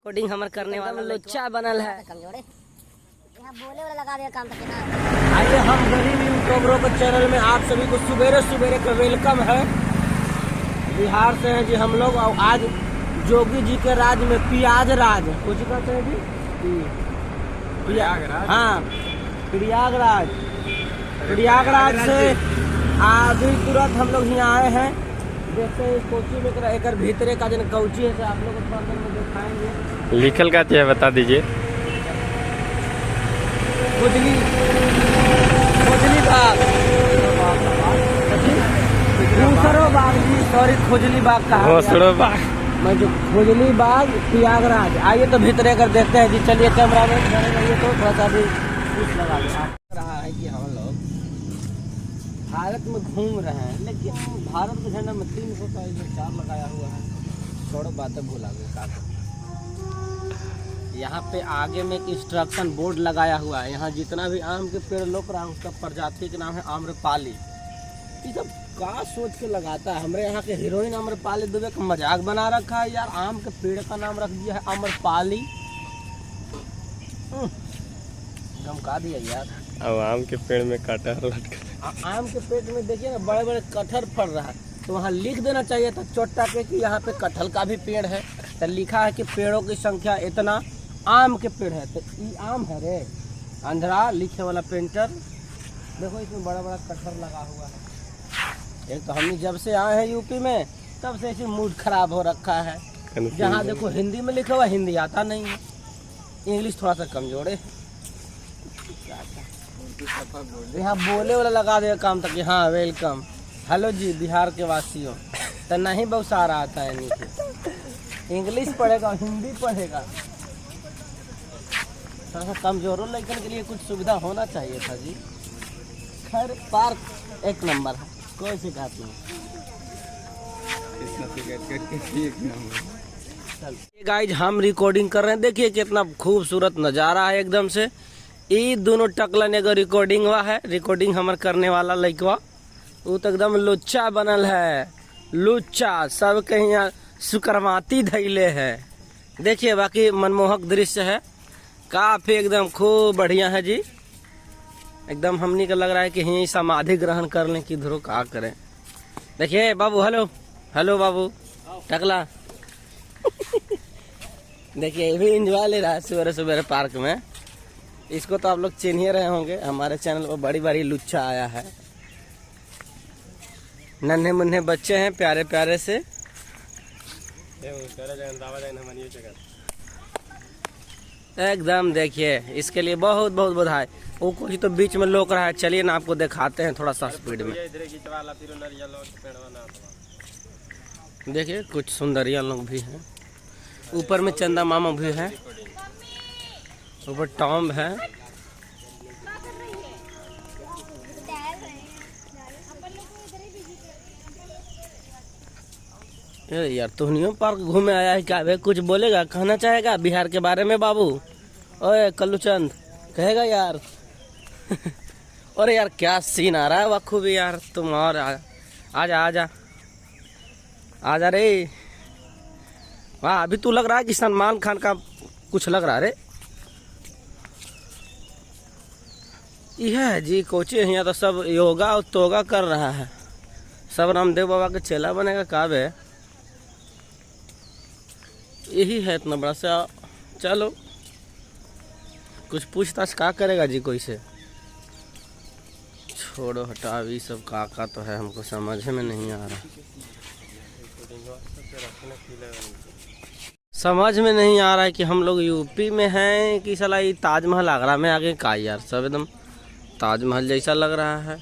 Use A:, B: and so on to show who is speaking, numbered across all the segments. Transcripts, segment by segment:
A: Recording हमारे करने वाला लुच्चा बनल है।
B: बोले वाला लगा दिया काम तक ना।
A: आइए हम गरीब यूट्यूबरों के चैनल में आप सभी को सुबेरे सुबेरे का वेलकम है। बिहार से हैं जी हम लोग और आज जोगी जी के राज में प्याज राज कुछ कहते हैं जी प्रयागराज। हाँ प्रयागराज से अभी तुरंत हम लोग यहाँ आए हैं। देखते हैं कोची में एक भीतरे का जन कौची है आप लोग को में दिखाएंगे।
C: लिखल का है बता दीजिए।
A: खुजली बाग सॉरी खुजली बाग का मैं जो खुजली बाग प्रयागराज। आइए तो भीतरे कर देखते हैं जी। चलिए कैमरा में तो थोड़ा सा भी कुछ लगा रहा है कि हम लोग भारत में घूम रहे हैं, लेकिन भारत के झंडा में 300 का चार लगाया हुआ है। छोड़ो बातें भूला गए। यहाँ पे आगे में एक इंस्ट्रक्शन बोर्ड लगाया हुआ है। यहाँ जितना भी आम के पेड़ लोग रहा है उसका प्रजाति के नाम है आम्रपाली। ये सब का सोच के लगाता है। हमारे यहाँ के हीरोइन आम्रपाली दुबे का मजाक बना रखा है यार। आम के पेड़ का नाम रख दिया है आम्रपाली। धमका दिया यार।
C: अब आम के पेड़ में कटहल लटका।
A: आम के पेड़ में देखिए ना बड़े बड़े कटहल फल रहा है, तो वहाँ लिख देना चाहिए था चोटा पे कि यहाँ पे कटहल का भी पेड़ है। तो लिखा है कि पेड़ों की संख्या इतना, आम के पेड़ है तो ये आम है रे। अंधरा लिखे वाला पेंटर देखो इसमें बड़ा बड़ा कटहल लगा हुआ है। एक तो हमने जब से आए हैं यूपी में तब से ऐसे मूड खराब हो रखा है। जहाँ देखो हिंदी में लिखा हुआ, हिंदी आता नहीं है, इंग्लिश थोड़ा सा कमजोर है। यहाँ बोले वाला लगा दे काम तक। हाँ वेलकम, हेलो जी बिहार के वासियों। तो नहीं बहुत सारा आता है नीचे, इंग्लिश पढ़ेगा हिंदी पढ़ेगा। थोड़ा कमजोरों लेकिन के लिए कुछ सुविधा होना चाहिए था जी। खैर पार्क एक नंबर है, कोई शिकायत नहीं। गाइज हम रिकॉर्डिंग कर रहे हैं, देखिए कितना खूबसूरत नज़ारा है एकदम से। ये दोनों टकलन एगो रिकॉर्डिंग हुआ है। रिकॉर्डिंग हमार करने वाला लड़कवा वो तो एकदम लुच्चा बनल है। लुच्चा सब कहीं यहाँ सुकरमाती धैले है। देखिए बाकी मनमोहक दृश्य है, काफी एकदम खूब बढ़िया है जी। एकदम हमनी का लग रहा है कि यहीं समाधि ग्रहण कर लें कि धरो का करें। देखिए बाबू, हेलो हेलो बाबू टकला। देखिए ये भी एंजॉय ले रहा है सवेरे सवेरे पार्क में। इसको तो आप लोग चिन्ह ही रहे होंगे, हमारे चैनल पर बड़ी बड़ी लुच्चा आया है। नन्हे मुन्ने बच्चे हैं प्यारे प्यारे से। एकदम देखिए इसके लिए बहुत बहुत बधाई। वो कुछ तो बीच में लोक रहा है। चलिए ना आपको दिखाते हैं थोड़ा सा स्पीड में। देखिए कुछ सुंदरिया लोग भी हैं। ऊपर में चंदा मामा भी है, ऊपर टॉम है। यार तुहनियों पार्क घूमे आया है क्या? भाई कुछ बोलेगा, कहना चाहेगा बिहार के बारे में बाबू? ओए कल्लूचंद कहेगा यार। और यार क्या सीन आ रहा है बखूबी यार। तुम और आजा आजा आजा रे। वाह अभी तू लग रहा है कि सलमान खान का कुछ लग रहा है रे। यह है जी कोची यहाँ तो सब योगा और तोगा कर रहा है। सब रामदेव बाबा के चेला बनेगा काबे। यही है इतना बड़ा सा। चलो कुछ पूछताछ का करेगा जी कोई से। छोड़ो हटाओ ये सब का तो है, हमको समझ में नहीं आ रहा। समझ में नहीं आ रहा है कि हम लोग यूपी में हैं कि साला ये ताजमहल आगरा में आगे का यार। सब एकदम ताजमहल जैसा लग रहा है।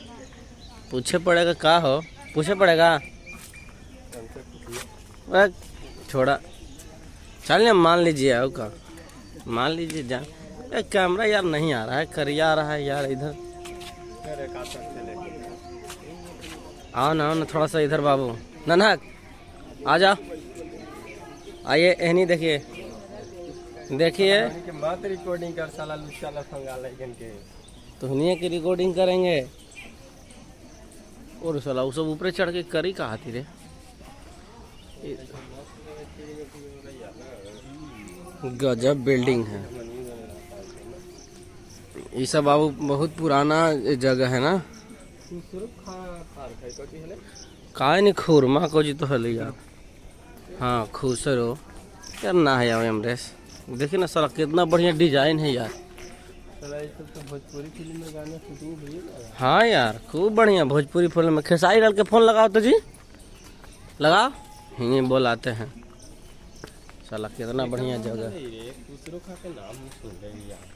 A: पूछे पड़ेगा का हो, पूछे पड़ेगा। छोड़ा चल ना, मान लीजिए आओ का, मान लीजिए जा। कैमरा यार नहीं आ रहा है, करिया आ रहा है यार। इधर आओ ना थोड़ा सा इधर बाबू। ननहक आ जाओ, आइए एहनी देखिए देखिए।
C: बात रिकॉर्डिंग कर साला लुच्चा लफंगा लेकिन के
A: तुहनिए की रिकॉर्डिंग करेंगे। और साला वो सब ऊपर चढ़ के करी कहा थी रे। गजब बिल्डिंग है। ये सब बाबू बहुत पुराना जगह है ना। काय नहीं खुरमा को जी तो हल यार। हाँ खुसरो करना है यार अमरेश। देखिए ना साला कितना बढ़िया डिजाइन है यार।
C: भोजपुरी फिल्म में गाना शूटिंग हुई ना।
A: हाँ यार खूब बढ़िया भोजपुरी फिल्म में। खेसारी लाल के फोन लगाओ तो जी, लगाओ, हिंदी बोलाते हैं। साला कितना बढ़िया जगह।
C: दूसरों का नाम नहीं सुन रहे यार।